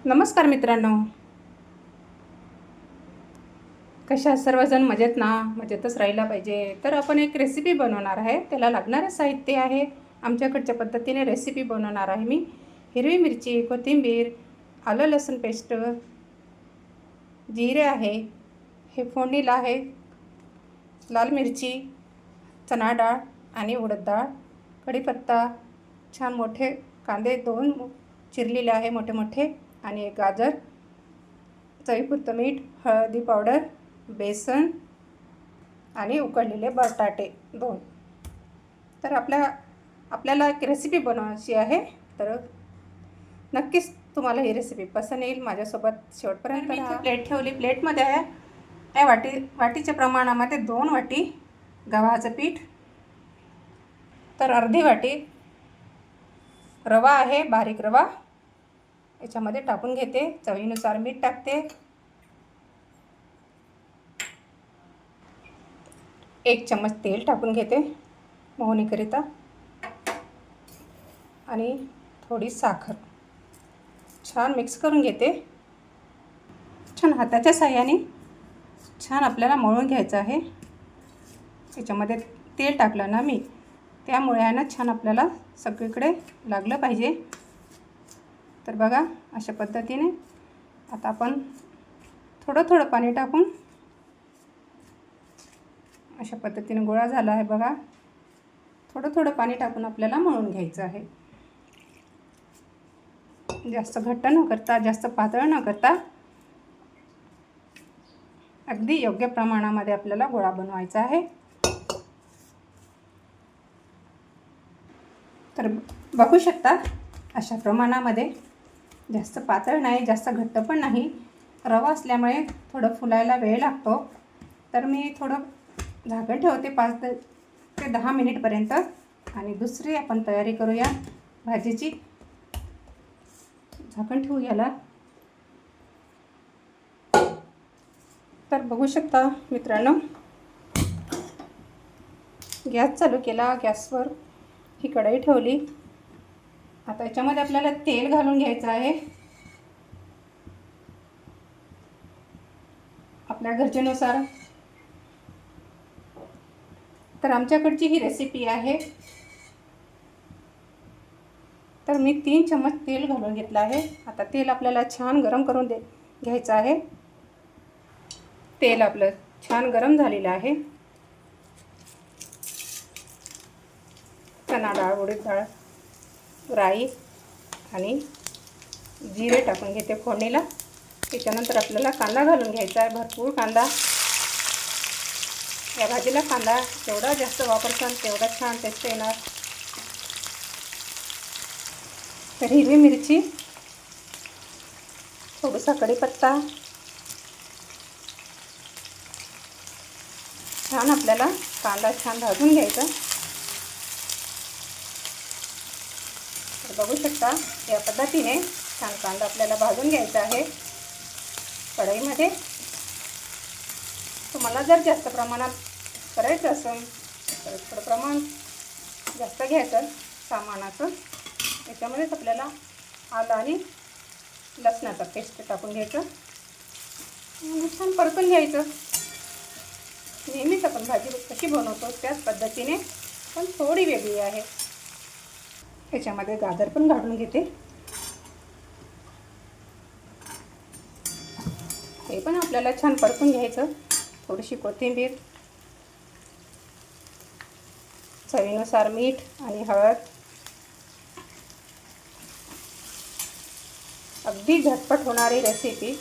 नमस्कार मित्रांनो, कशा सर्वजण मजेत ना? मजेतच राहायला पाहिजे. तर आपण एक रेसिपी बनवणार आहे. त्याला लागणारे साहित्य आहे, आमच्याकडच्या पद्धतीने रेसिपी बनवणार आहे मी. हिरवी मिरची, कोथिंबीर, आलं लसूण पेस्ट, जिरे आहे, हे फोडणीला आहे, लाल मिरची, चणा डाळ आणि उडद डाळ, कढीपत्ता, छान मोठे कांदे 2 चिरलेले आहे मोठे मोठे, आणि एक गाजर, चवीपुरतं मीठ, हळदी पावडर, बेसन आणि उकडलेले बटाटे 2. तर आपल्याला एक रेसिपी बनवायची आहे. तर नक्कीच तुम्हाला ही रेसिपी पसंत येईल. माझ्यासोबत शेवटपर्यंत राहा. प्लेट ठेवली. प्लेटमध्ये आहे त्या वाटीच्या प्रमाणामध्ये 2 वाटी गव्हाचं पीठ, तर अर्धी वाटी रवा आहे, बारीक रवा याच्यामध्ये टाकून घेते. चवीनुसार मीठ टाकते. 1 चम्मच तेल टाकून घेते मोहनीकरिता, आणि थोडी साखर छान मिक्स करून घेते. छान हाताच्या साहाय्याने छान आपल्याला मळून घ्यायचं आहे. याच्यामध्ये तेल टाकलं ना मी, त्यामुळे आहे ना छान आपल्याला सगळीकडे लागलं पाहिजे. तर बघा अशा पद्धतीने आता आपण थोडं पाणी टाकून अशा पद्धतीने गोळा झाला आहे बघा. थोडं पाणी टाकून आपल्याला मळून घ्यायचं आहे. जास्त घट्ट न करता, जास्त पातळ न करता, अगदी योग्य प्रमाणामध्ये आपल्याला गोळा बनवायचा आहे. तर बघू शकता अशा प्रमाणामध्ये, जास्त पातळ नाही, जास्त घट्ट पण नाही. रवा असल्यामुळे थोडं फुलायला वेळ लागतो. तर मी थोडं झाकण ठेवते 5 ते 10 मिनिटपर्यंत, आणि दुसरी आपण तयारी करूया भाजीची. झाकण ठेवू याला. तर बघू शकता मित्रांनो, गॅस चालू केला. गॅसवर ही कढई ठेवली. आता याच्यामध्ये आपल्याला तेल घालून घ्यायचं आहे आपल्या गरजेनुसार. तर आमच्याकडची ही रेसिपी आहे. तर मी 3 चम्मच तेल घालून घेतलं आहे. आता तेल आपल्याला छान गरम करून घ्यायचं आहे. तेल आपलं छान गरम झालेलं आहे. चणा डाळ, उडीद डाळ, राई आणि जिरे टाकून घेते फोडणीला. त्याच्यानंतर आपल्याला कांदा घालून घ्यायचा आहे, भरपूर कांदा. या भाजीला कांदा जेवढा जास्त वापरसाल तेवढा छान टेस्ट येणार. तर हिरवी मिरची, थोडासा कढीपत्ता, छान आपल्याला कांदा छान भाजून घ्यायचा. तर बघू शकता या पद्धतीने छान कांदा आपल्याला भाजून घ्यायचा आहे कढईमध्ये. तुम्हाला जर जास्त प्रमाणात करायचं असेल तर थोडं प्रमाण जास्त घ्यायचं सामानाचं. याच्यामध्येच आपल्याला आलं आणि लसणाचा पेस्ट टाकून घ्यायचं आणि छान परतून घ्यायचं. नेहमीच आपण भाजी कशी बनवतो त्याच पद्धतीने, पण थोडी वेगळी आहे. याच्यामध्ये गाजर पण घालून घेते. हे पण आपल्याला छान परतून घ्यायचं. थोडीशी कोथिंबीर, चवीनुसार मीठ आणि हळद. अगदी झटपट होणारी रेसिपी.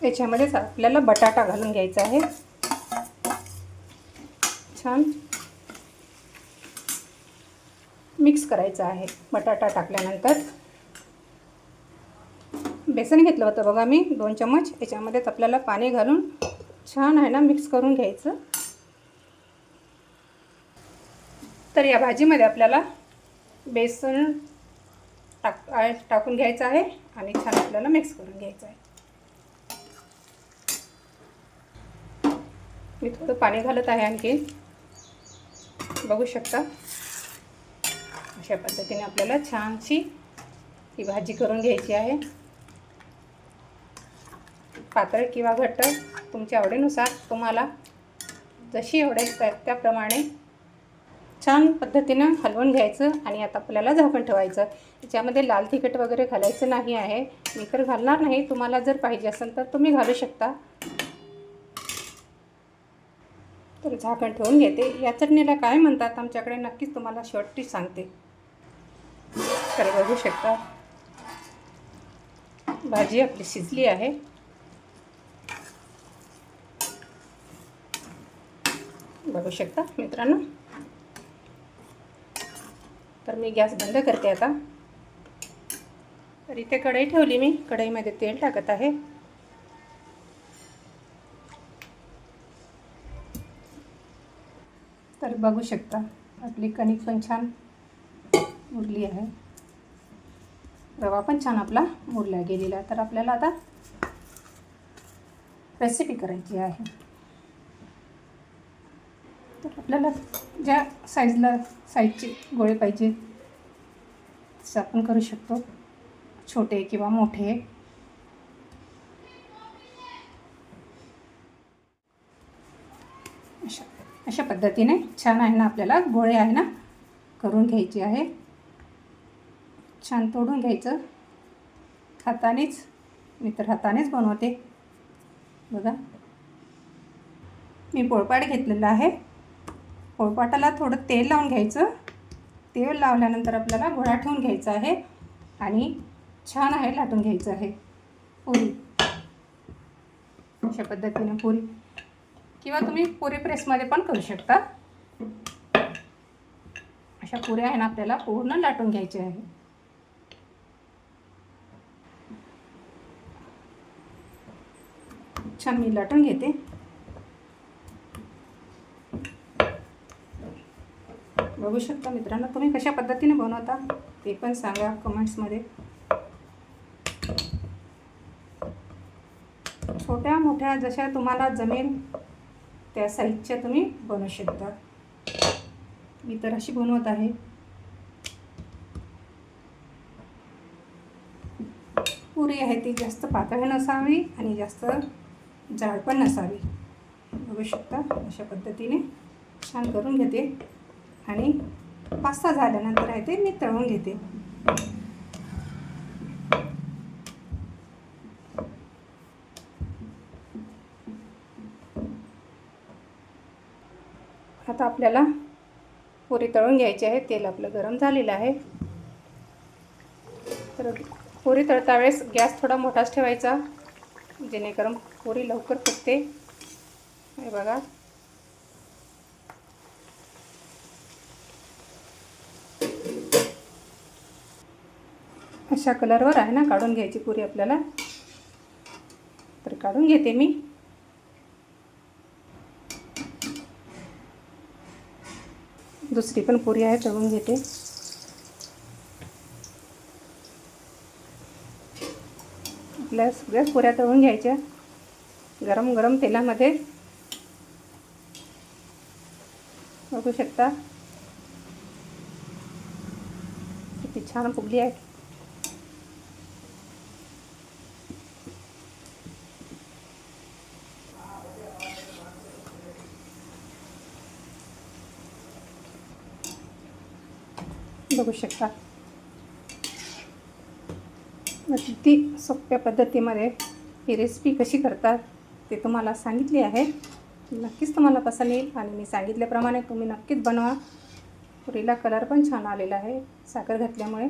याच्यामध्येच आपल्याला बटाटा घालून घ्यायचा आहे. छान मिक्स करायचं आहे. बटाटा टाकल्यानंतर बेसन घेतलं होतं बघा मी 2 चम्मच. याच्यामध्येच आपल्याला पाणी घालून छान आहे ना मिक्स करून घ्यायचं. तर या भाजीमध्ये आपल्याला बेसन टाकून घ्यायचं आहे आणि छान आपल्याला मिक्स करून घ्यायचं आहे. मी थोडं पाणी घालत आहे आणखी. बघू शकता अशा पद्धतीने आपल्याला छानशी ही भाजी करून घ्यायची आहे. पातळ किंवा घट्ट तुमच्या आवडीनुसार, तुम्हाला जशी आवडेल त्याप्रमाणे छान पद्धतीनं हलवून घ्यायचं. आणि आता आपल्याला झाकण ठेवायचं. याच्यामध्ये लाल तिखट वगैरे घालायचं नाही आहे. मी तर घालणार नाही, तुम्हाला जर पाहिजे असेल तर तुम्ही घालू शकता. तर झाकण ठेवून घेते. या चटणीला काय म्हणतात आमच्याकडे नक्कीच तुम्हाला शेवटी सांगते. तर बघू शकता भाजी आपली शिजली आहे. बघू शकता मित्रांनो. तर मी गॅस बंद करते आता. तर इथे कढई ठेवली मी. कढईमध्ये तेल टाकत आहे. तर बघू शकता आपली कणिक पण छान मुरली आहे. रवा पण छान आपला मुरला गेलेला. तर आपल्याला आता रेसिपी करायची आहे. तर आपल्याला ज्या साईजची गोळे पाहिजे तसं आपण करू शकतो, छोटे किंवा मोठे. अशा पद्धतीने छान आहे ना, आपल्याला गोळे आहे ना करून घ्यायचे आहे. छान तोडून घ्यायचं हातानेच. मी तर हातानेच बनवते. बघा मी पोळपाट घेतलेला आहे. पोळपाटाला थोडं तेल लावून घ्यायचं. तेल लावल्यानंतर आपल्याला गोळा ठेवून घ्यायचा आहे आणि छान आहे लाटून घ्यायचं आहे पुरी. अशा पद्धतीने पुरी, किंवा तुम्ही पुरी प्रेसमध्ये पण करू शकता. अशा पुऱ्या आहे ना आपल्याला पूर्ण लाटून घ्यायच्या आहे. छान मी लाटून घेते. बघू शकता मित्रांनो, तुम्ही कशा पद्धतीने बनवता ते पण सांगा कमेंट्समध्ये. छोट्या मोठ्या जशा तुम्हाला जमेल त्या साईजच्या तुम्ही बनवू शकता. मी तर अशी बनवत आहे. पुरी आहे ती जास्त पातळ नसावी आणि जास्त जाड पण नसावी. बघू शकता अशा पद्धतीने छान करून घेते आणि 5-6 झाल्यानंतर आहे ते मी तळून घेते. आता आपल्याला पुरी तळून घ्यायची आहे. तेल आपलं गरम झालेलं आहे. तर पुरी तळता वेळेस गॅस थोडा मोठाच ठेवायचा, जेणेकरून पुरी लवकर फुगते. हे बघा अशा कलरवर आहे ना काढून घ्यायची पुरी आपल्याला. तर काढून घेते मी. दुसरी पण पुरी आहे तळून घेते. आपल्या सगळ्याच पुऱ्या तळून घ्यायच्या गरम गरम तेलामध्ये. बघू शकता किती छान फुगली आहे. बघू शकता किती सोप्या पद्धतीमध्ये ही रेसिपी कशी करतात ते तुम्हाला सांगितली आहे. नक्कीच तुम्हाला पसंत येईल आणि मी सांगितल्याप्रमाणे तुम्ही नक्कीच बनवा. पुरीला कलर पण छान आलेला आहे साखर घातल्यामुळे.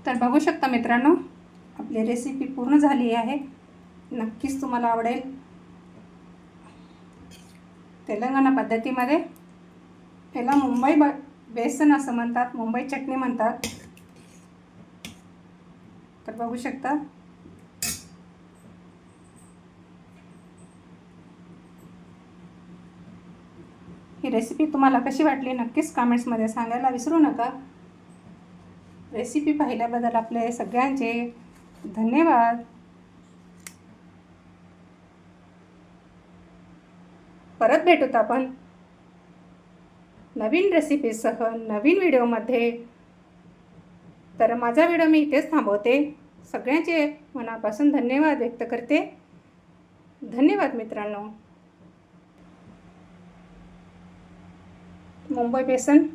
तर बघू शकता मित्रांनो, आपली रेसिपी पूर्ण झाली आहे. नक्कीच तुम्हाला आवडेल. तेलंगणा पद्धतीमध्ये याला मुंबई बेसन असं म्हणतात, मुंबई चटणी म्हणतात. तर बघू शकता ही रेसिपी तुम्हाला कशी वाटली नक्कीच कमेंट्समध्ये सांगायला विसरू नका. रेसिपी पाहिल्याबद्दल आपले सगळ्यांचे धन्यवाद. परत भेटूत आपण नवीन रेसिपीसह नवीन व्हिडिओमध्ये. तर माझा व्हिडिओ मी इथेच थांबवते. सगळ्यांचे मनापासून धन्यवाद व्यक्त करते. धन्यवाद मित्रांनो. मुंबई बेसन